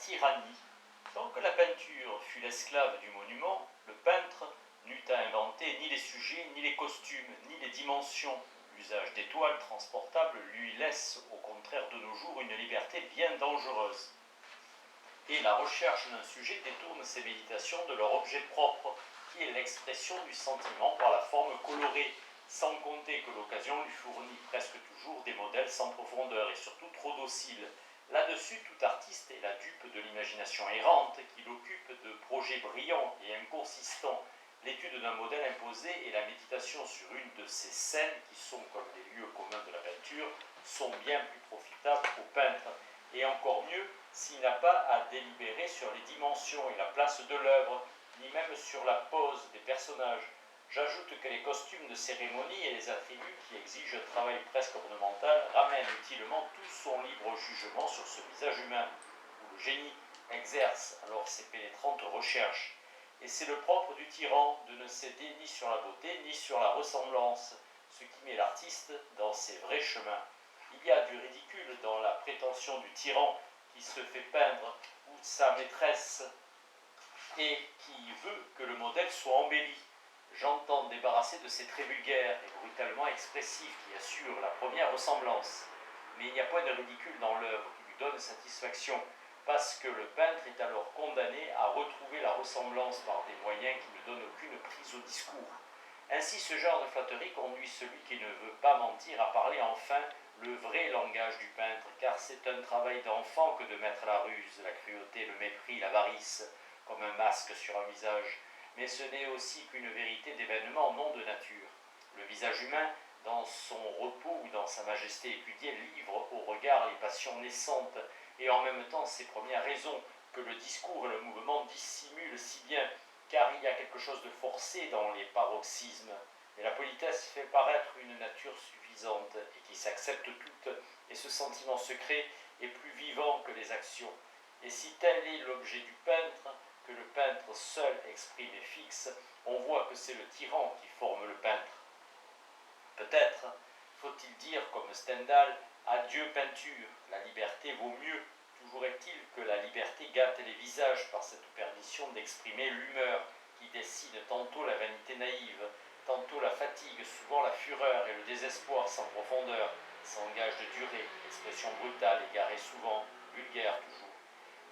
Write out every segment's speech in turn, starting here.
tyrannie. Tant que la peinture fut l'esclave du monument, le peintre n'eut à inventer ni les sujets, ni les costumes, ni les dimensions. L'usage des toiles transportables lui laisse au contraire de nos jours une liberté bien dangereuse. Et la recherche d'un sujet détourne ses méditations de leur objet propre, qui est l'expression du sentiment par la forme colorée, sans compter que l'occasion lui fournit presque toujours des modèles sans profondeur et surtout trop dociles. Là-dessus, tout artiste est la dupe de l'imagination errante qui l'occupe de projets brillants et inconsistants. L'étude d'un modèle imposé et la méditation sur une de ces scènes, qui sont comme les lieux communs de la peinture, sont bien plus profitables au peintre. Et encore mieux, s'il n'a pas à délibérer sur les dimensions et la place de l'œuvre, ni même sur la pose des personnages. J'ajoute que les costumes de cérémonie et les attributs qui exigent un travail presque ornemental ramènent utilement tout son libre jugement sur ce visage humain, où le génie exerce alors ses pénétrantes recherches. Et c'est le propre du tyran de ne céder ni sur la beauté ni sur la ressemblance, ce qui met l'artiste dans ses vrais chemins. Il y a du ridicule dans la prétention du tyran qui se fait peindre, ou de sa maîtresse, et qui veut que le modèle soit embelli. J'entends débarrasser de ces traits vulgaires et brutalement expressifs qui assurent la première ressemblance. Mais il n'y a point de ridicule dans l'œuvre qui lui donne satisfaction, parce que le peintre est alors condamné à retrouver la ressemblance par des moyens qui ne donnent aucune prise au discours. Ainsi, ce genre de flatterie conduit celui qui ne veut pas mentir à parler enfin le vrai langage du peintre, car c'est un travail d'enfant que de mettre la ruse, la cruauté, le mépris, l'avarice, comme un masque sur un visage. Mais ce n'est aussi qu'une vérité d'événement, non de nature. Le visage humain, dans son repos ou dans sa majesté épudiée, livre au regard les passions naissantes et en même temps ses premières raisons que le discours et le mouvement dissimulent si bien, car il y a quelque chose de forcé dans les paroxysmes. Et la politesse fait paraître une nature suffisante et qui s'accepte toute, et ce sentiment secret est plus vivant que les actions. Et si tel est l'objet du peintre, que le peintre seul exprime et fixe, on voit que c'est le tyran qui forme le peintre. Peut-être faut-il dire, comme Stendhal, adieu peinture, la liberté vaut mieux. Toujours est-il que la liberté gâte les visages par cette permission d'exprimer l'humeur qui dessine tantôt la vanité naïve, tantôt la fatigue, souvent la fureur et le désespoir sans profondeur, sans gage de durée, expression brutale, égarée souvent, vulgaire toujours.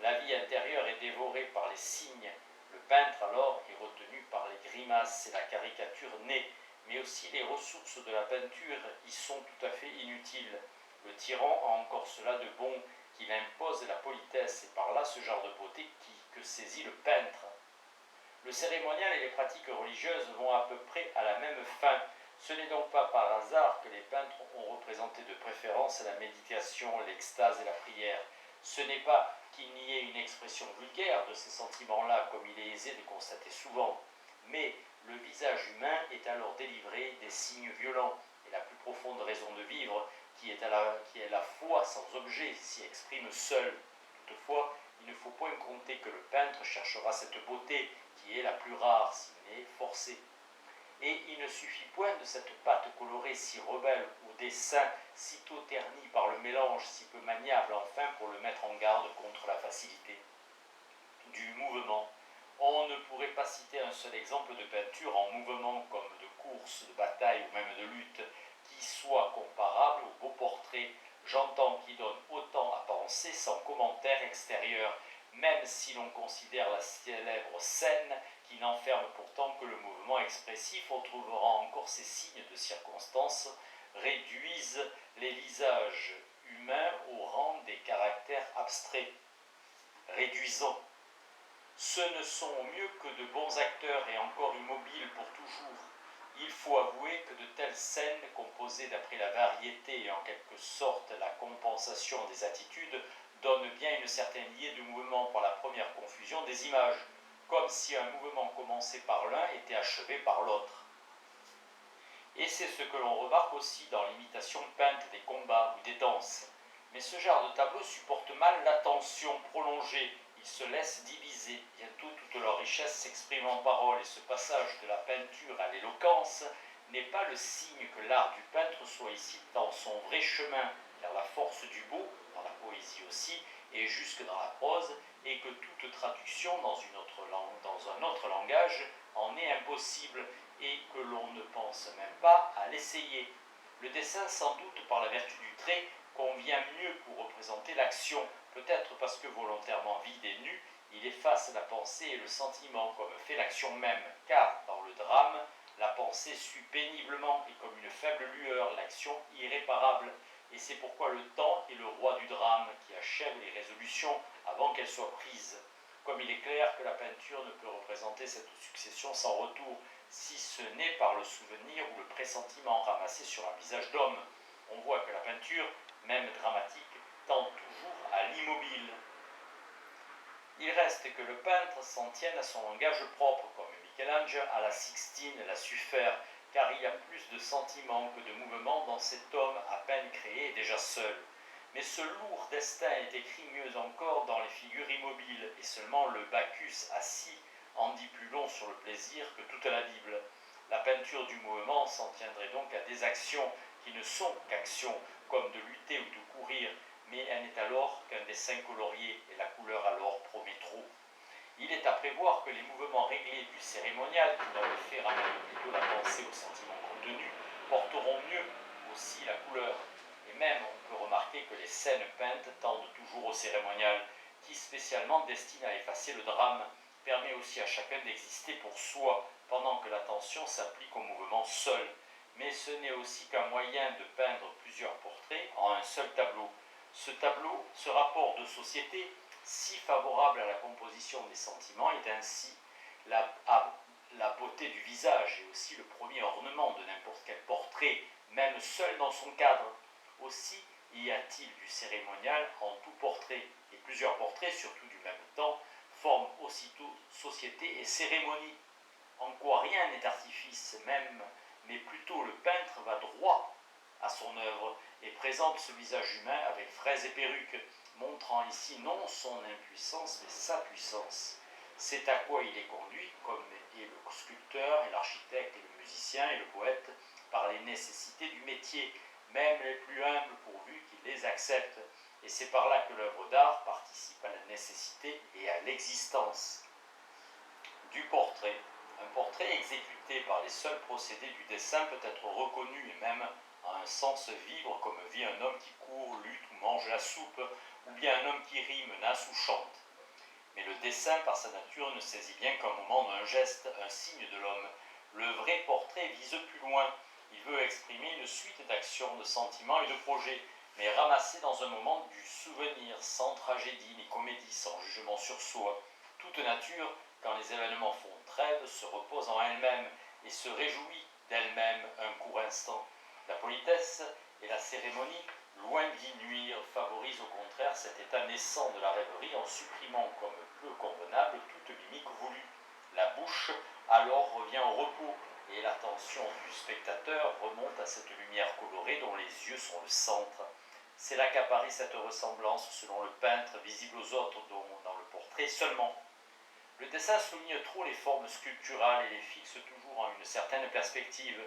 La vie intérieure est dévorée par les signes. Le peintre, alors, est retenu par les grimaces et la caricature née, mais aussi les ressources de la peinture y sont tout à fait inutiles. Le tyran a encore cela de bon qu'il impose la politesse et par là ce genre de beauté que saisit le peintre. Le cérémonial et les pratiques religieuses vont à peu près à la même fin. Ce n'est donc pas par hasard que les peintres ont représenté de préférence la méditation, l'extase et la prière. Ce n'est pas qu'il n'y ait une expression vulgaire de ces sentiments-là, comme il est aisé de constater souvent, mais le visage humain est alors délivré des signes violents, et la plus profonde raison de vivre, qui est la foi sans objet, s'y exprime seule. Toutefois, il ne faut point compter que le peintre cherchera cette beauté qui est la plus rare, s'il n'est forcée. Et il ne suffit point de cette pâte colorée si rebelle au dessin sitôt terni par le mélange si peu maniable enfin pour le mettre en garde contre la facilité du mouvement. On ne pourrait pas citer un seul exemple de peinture en mouvement comme de course, de bataille ou même de lutte qui soit comparable au beau portrait. J'entends qui donne autant à penser sans commentaire extérieur, même si l'on considère la célèbre scène qui n'enferme pourtant que le mouvement expressif, on trouvera encore ces signes de circonstance, réduisent les visages humains au rang des caractères abstraits. Réduisant. Ce ne sont mieux que de bons acteurs et encore immobiles pour toujours. Il faut avouer que de telles scènes, composées d'après la variété et en quelque sorte la compensation des attitudes, donnent bien une certaine liée de mouvement par la première confusion des images, comme si un mouvement commencé par l'un était achevé par l'autre. Et c'est ce que l'on remarque aussi dans l'imitation peinte des combats ou des danses. Mais ce genre de tableau supporte mal l'attention prolongée, ils se laissent diviser, bientôt toute leur richesse s'exprime en paroles, et ce passage de la peinture à l'éloquence n'est pas le signe que l'art du peintre soit ici dans son vrai chemin, car la force du beau, dans la poésie aussi, et jusque dans la prose, et que toute traduction dans une autre langue, dans un autre langage en est impossible, et que l'on ne pense même pas à l'essayer. Le dessin, sans doute par la vertu du trait, convient mieux pour représenter l'action, peut-être parce que volontairement vide et nu, il efface la pensée et le sentiment, comme fait l'action même, car dans le drame, la pensée suit péniblement et comme une faible lueur l'action irréparable. Et c'est pourquoi le temps est le roi du drame qui achève les résolutions avant qu'elles soient prises. Comme il est clair que la peinture ne peut représenter cette succession sans retour, si ce n'est par le souvenir ou le pressentiment ramassé sur un visage d'homme. On voit que la peinture, même dramatique, tend toujours à l'immobile. Il reste que le peintre s'en tienne à son langage propre, comme Michel-Ange à la Sixtine l'a su faire, car il y a plus de sentiments que de mouvements dans cet homme à peine créé et déjà seul. Mais ce lourd destin est écrit mieux encore dans les figures immobiles, et seulement le Bacchus assis en dit plus long sur le plaisir que toute la Bible. La peinture du mouvement s'en tiendrait donc à des actions qui ne sont qu'actions, comme de lutter ou de courir, mais elle n'est alors qu'un dessin colorié, et la couleur alors promet trop. Il est à prévoir que les mouvements réglés du cérémonial, qui dans le fait ramènent plutôt la pensée au sentiment contenu, porteront mieux aussi la couleur. Et même on peut remarquer que les scènes peintes tendent toujours au cérémonial, qui, spécialement destiné à effacer le drame, permet aussi à chacun d'exister pour soi, pendant que l'attention s'applique au mouvement seul. Mais ce n'est aussi qu'un moyen de peindre plusieurs portraits en un seul tableau. Ce tableau, ce rapport de société, si favorable à la composition des sentiments, est ainsi la beauté du visage et aussi le premier ornement de n'importe quel portrait, même seul dans son cadre. Aussi y a-t-il du cérémonial en tout portrait, et plusieurs portraits, surtout du même temps, forment aussitôt société et cérémonie. En quoi rien n'est artifice même, mais plutôt le peintre va droit à son œuvre et présente ce visage humain avec fraise et perruque, montrant ici non son impuissance mais sa puissance. C'est à quoi il est conduit, comme est le sculpteur et l'architecte et le musicien et le poète, par les nécessités du métier, même les plus humbles pourvu qu'ils les acceptent. Et c'est par là que l'œuvre d'art participe à la nécessité et à l'existence. Du portrait. Un portrait exécuté par les seuls procédés du dessin peut être reconnu et même à un sens vivre comme vit un homme qui court, lutte ou mange la soupe, ou bien un homme qui rit, menace ou chante. Mais le dessin, par sa nature, ne saisit bien qu'un moment d'un geste, un signe de l'homme. Le vrai portrait vise plus loin. Il veut exprimer une suite d'actions, de sentiments et de projets, mais ramassés dans un moment du souvenir, sans tragédie ni comédie, sans jugement sur soi. Toute nature, quand les événements font trêve, se repose en elle-même et se réjouit d'elle-même un court instant. La politesse et la cérémonie, loin d'y nuire, favorisent au contraire cet état naissant de la rêverie en supprimant comme peu convenable toute mimique voulue. La bouche alors revient au repos et l'attention du spectateur remonte à cette lumière colorée dont les yeux sont le centre. C'est là qu'apparaît cette ressemblance selon le peintre visible aux autres dont dans le portrait seulement. Le dessin souligne trop les formes sculpturales et les fixe toujours en une certaine perspective,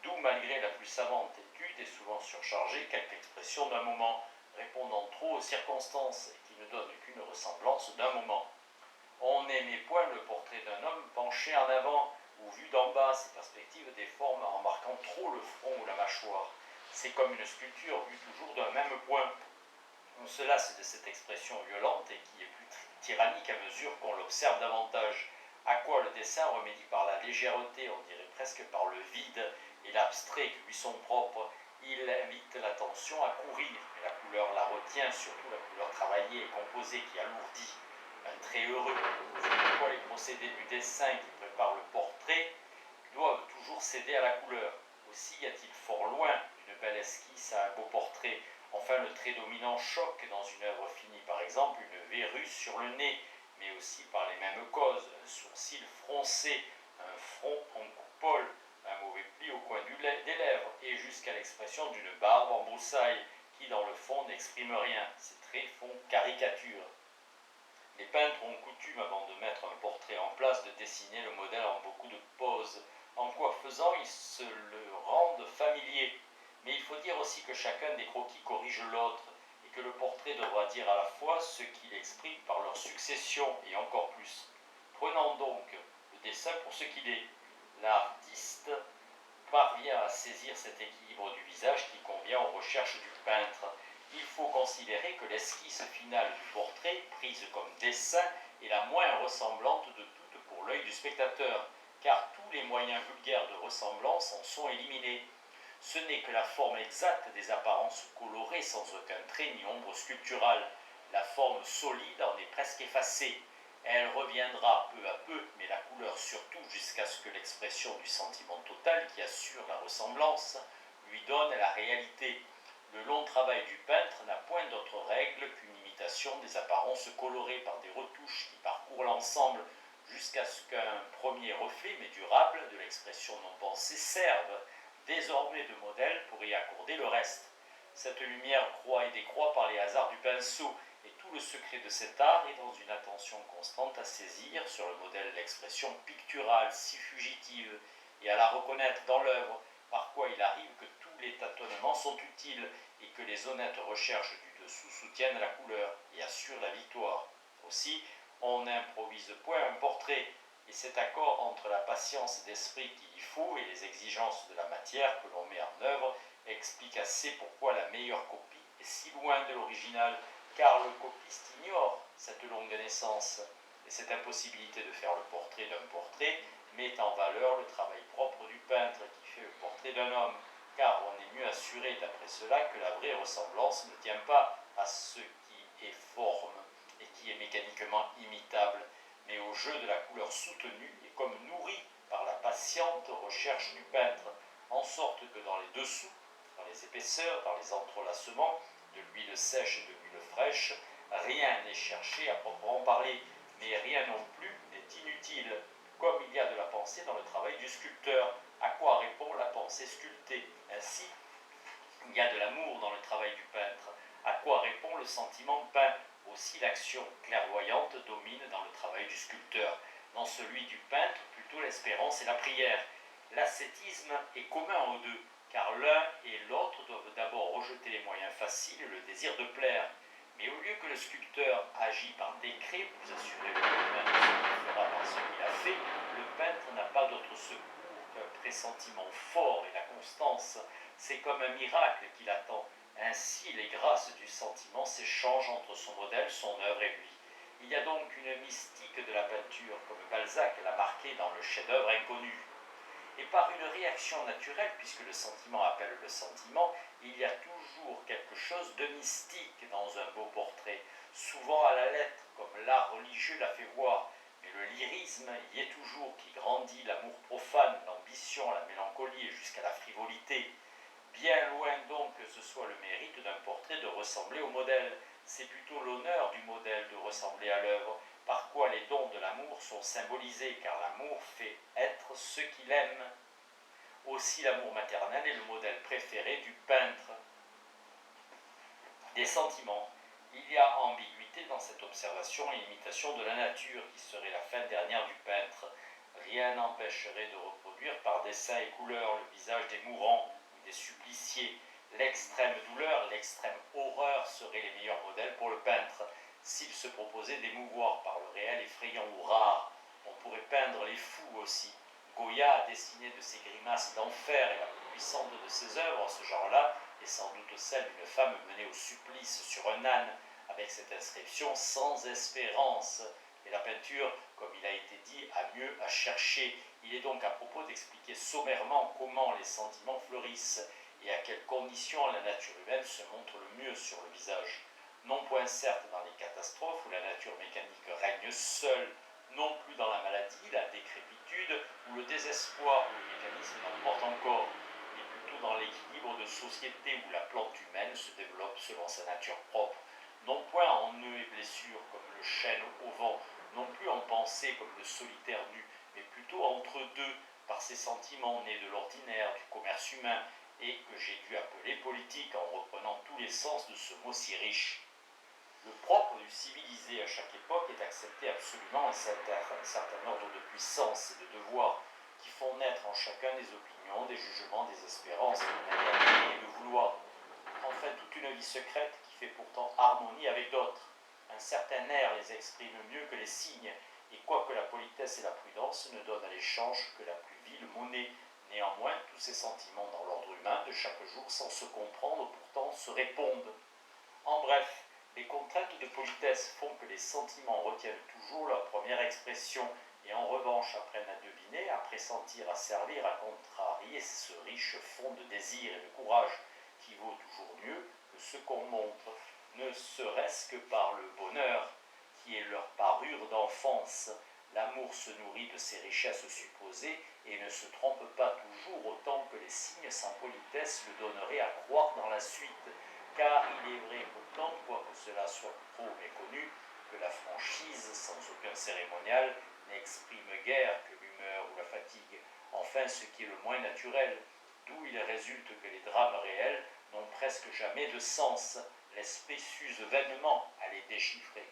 d'où malgré la plus savante étude est souvent surchargée quelque expression d'un moment, répondant trop aux circonstances et qui ne donne qu'une ressemblance d'un moment. On n'aimait point le portrait d'un homme penché en avant ou vu d'en bas, ces perspectives déforment en marquant trop le front ou la mâchoire. C'est comme une sculpture vue toujours d'un même point. On se lasse de cette expression violente et qui est plus tyrannique à mesure qu'on l'observe davantage. À quoi le dessin remédie par la légèreté, on dirait presque par le vide et l'abstrait qui lui sont propres. Il invite l'attention à courir, mais la couleur la retient, surtout la couleur travaillée et composée qui alourdit. Un trait heureux. C'est pourquoi les procédés du dessin qui préparent le portrait doivent toujours céder à la couleur. Aussi y a-t-il fort loin d'une belle esquisse à un beau portrait. Enfin, le trait dominant choque dans une œuvre finie, par exemple une verrue sur le nez, mais aussi par les mêmes causes, un sourcil froncé, un front en coupole, un mauvais pli au coin des lèvres, et jusqu'à l'expression d'une barbe en broussailles, qui dans le fond n'exprime rien. Ces traits font caricature. Les peintres ont coutume, avant de mettre un portrait en place, de dessiner le modèle en beaucoup de poses, en quoi faisant ils se le rendent familier. Mais il faut dire aussi que chacun des croquis corrige l'autre, et que le portrait devra dire à la fois ce qu'il exprime par leur succession et encore plus. Prenons donc le dessin pour ce qu'il est. L'artiste parvient à saisir cet équilibre du visage qui convient aux recherches du peintre. Il faut considérer que l'esquisse finale du portrait, prise comme dessin, est la moins ressemblante de toutes pour l'œil du spectateur, car tous les moyens vulgaires de ressemblance en sont éliminés. Ce n'est que la forme exacte des apparences colorées sans aucun trait ni ombre sculpturale. La forme solide en est presque effacée. Elle reviendra peu à peu, mais la couleur surtout, jusqu'à ce que l'expression du sentiment total qui assure la ressemblance lui donne la réalité. Le long travail du peintre n'a point d'autre règle qu'une imitation des apparences colorées par des retouches qui parcourent l'ensemble jusqu'à ce qu'un premier reflet, mais durable, de l'expression non pensée serve désormais de modèle pour y accorder le reste. Cette lumière croît et décroît par les hasards du pinceau, et tout le secret de cet art est dans une attention constante à saisir sur le modèle l'expression picturale si fugitive, et à la reconnaître dans l'œuvre, par quoi il arrive que tous les tâtonnements sont utiles, et que les honnêtes recherches du dessous soutiennent la couleur, et assurent la victoire. Aussi, on n'improvise point un portrait, et cet accord entre la patience d'esprit qu'il y faut et les exigences de la matière que l'on met en œuvre explique assez pourquoi la meilleure copie est si loin de l'original, car le copiste ignore cette longue naissance, et cette impossibilité de faire le portrait d'un portrait met en valeur le travail propre du peintre qui fait le portrait d'un homme, car on est mieux assuré d'après cela que la vraie ressemblance ne tient pas à ce qui est forme et qui est mécaniquement imitable, mais au jeu de la couleur soutenue et comme nourrie par la patiente recherche du peintre, en sorte que dans les dessous, dans les épaisseurs, dans les entrelacements, de l'huile sèche et de l'huile fraîche, rien n'est cherché à proprement parler, mais rien non plus n'est inutile, comme il y a de la pensée dans le travail du sculpteur, à quoi répond la pensée sculptée. Ainsi, il y a de l'amour dans le travail du peintre, à quoi répond le sentiment peint. Aussi l'action clairvoyante domine dans le travail du sculpteur, dans celui du peintre plutôt l'espérance et la prière. L'ascétisme est commun aux deux, car l'un et l'autre doivent d'abord rejeter les moyens faciles et le désir de plaire. Mais au lieu que le sculpteur agit par décret, vous assurez-vous lui-même de ce qu'il fera par ce qu'il a fait, le peintre n'a pas d'autre secours qu'un pressentiment fort et la constance. C'est comme un miracle qui l'attend. Ainsi, les grâces du sentiment s'échangent entre son modèle, son œuvre et lui. Il y a donc une mystique de la peinture, comme Balzac l'a marqué dans le chef-d'œuvre inconnu. Et par une réaction naturelle, puisque le sentiment appelle le sentiment, il y a toujours quelque chose de mystique dans un beau portrait, souvent à la lettre, comme l'art religieux l'a fait voir. Mais le lyrisme y est toujours, qui grandit l'amour profane, l'ambition, la mélancolie et jusqu'à la frivolité. Bien loin donc que ce soit le mérite d'un portrait de ressembler au modèle, c'est plutôt l'honneur du modèle de ressembler à l'œuvre, par quoi les dons de l'amour sont symbolisés, car l'amour fait être ce qu'il aime. Aussi l'amour maternel est le modèle préféré du peintre. Des sentiments. Il y a ambiguïté dans cette observation et imitation de la nature, qui serait la fin dernière du peintre. Rien n'empêcherait de reproduire par dessin et couleur le visage des mourants, des suppliciés. L'extrême douleur, l'extrême horreur seraient les meilleurs modèles pour le peintre. S'il se proposait d'émouvoir par le réel effrayant ou rare, on pourrait peindre les fous aussi. Goya a dessiné de ses grimaces d'enfer, et la plus puissante de ses œuvres, ce genre-là, est sans doute celle d'une femme menée au supplice sur un âne, avec cette inscription « sans espérance ». Et la peinture, comme il a été dit, a mieux à chercher. Il est donc à propos d'expliquer sommairement comment les sentiments fleurissent et à quelles conditions la nature humaine se montre le mieux sur le visage. Non point certes dans les catastrophes où la nature mécanique règne seule, non plus dans la maladie, la décrépitude ou le désespoir où le mécanisme l'emporte encore, mais plutôt dans l'équilibre de société où la plante humaine se développe selon sa nature propre. Non point en nœuds et blessures comme le chêne au vent, non plus en pensée comme le solitaire nu, mais plutôt entre deux, par ces sentiments nés de l'ordinaire, du commerce humain, et que j'ai dû appeler politique en reprenant tous les sens de ce mot si riche. Le propre du civilisé à chaque époque est d'accepter absolument un certain ordre de puissance et de devoirs qui font naître en chacun des opinions, des jugements, des espérances, et de secrète qui fait pourtant harmonie avec d'autres. Un certain air les exprime mieux que les signes, et quoique la politesse et la prudence ne donnent à l'échange que la plus vile monnaie, néanmoins tous ces sentiments dans l'ordre humain de chaque jour sans se comprendre pourtant se répondent. En bref, les contraintes de politesse font que les sentiments retiennent toujours leur première expression et en revanche apprennent à deviner, à pressentir, à servir, à contrarier ce riche fond de désir et de courage qui vaut toujours mieux que ce qu'on montre, ne serait-ce que par le bonheur qui est leur parure d'enfance. L'amour se nourrit de ces richesses supposées et ne se trompe pas toujours autant que les signes sans politesse le donneraient à croire dans la suite, car il est vrai qu'autant, quoique cela soit trop méconnu, que la franchise, sans aucun cérémonial, n'exprime guère que l'humeur ou la fatigue, enfin ce qui est le moins naturel, d'où il résulte que les drames réels n'ont presque jamais de sens, l'esprit s'use vainement à les déchiffrer.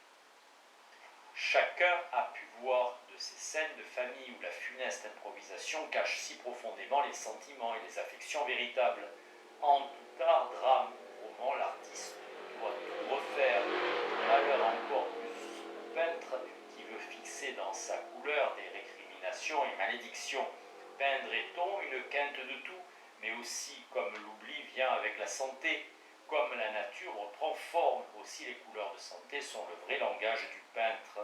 Chacun a pu voir de ces scènes de famille où la funeste improvisation cache si profondément les sentiments et les affections véritables. En tout cas, drame ou roman, l'artiste doit tout refaire. Malheur encore plus au peintre qui veut fixer dans sa couleur des récriminations et malédictions. Peindrait-on une quinte de tout, mais aussi comme l'oubli vient avec la santé, comme la nature reprend forme, aussi les couleurs de santé sont le vrai langage du peintre.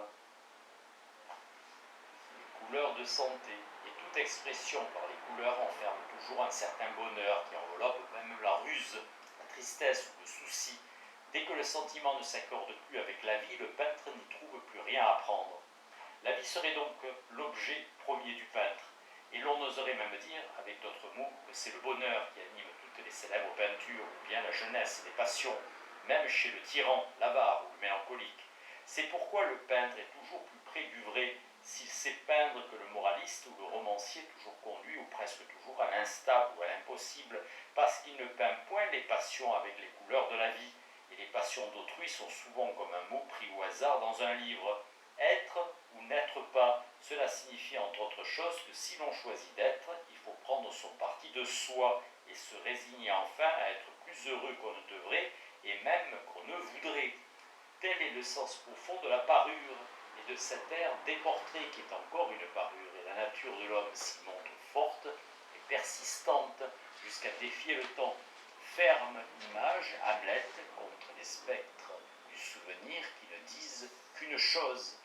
Les couleurs de santé, et toute expression par les couleurs enferme toujours un certain bonheur qui enveloppe même la ruse, la tristesse ou le souci. Dès que le sentiment ne s'accorde plus avec la vie, le peintre n'y trouve plus rien à prendre. La vie serait donc l'objet premier du peintre, et l'on oserait même dire, avec d'autres mots, que c'est le bonheur qui anime toutes les célèbres peintures, ou bien la jeunesse, les passions, même chez le tyran, l'avare ou le mélancolique. C'est pourquoi le peintre est toujours plus près du vrai, s'il sait peindre, que le moraliste ou le romancier, toujours conduit, ou presque toujours, à l'instable ou à l'impossible, parce qu'il ne peint point les passions avec les couleurs de la vie, et les passions d'autrui sont souvent comme un mot pris au hasard dans un livre. Être ou n'être pas, cela signifie entre autres choses que si l'on choisit d'être, il faut prendre son parti de soi et se résigner enfin à être plus heureux qu'on ne devrait et même qu'on ne voudrait. Tel est le sens profond de la parure et de cet air des portraits qui est encore une parure, et la nature de l'homme s'y montre forte et persistante jusqu'à défier le temps. Ferme image, Hamlet, contre les spectres du souvenir qui ne disent qu'une chose,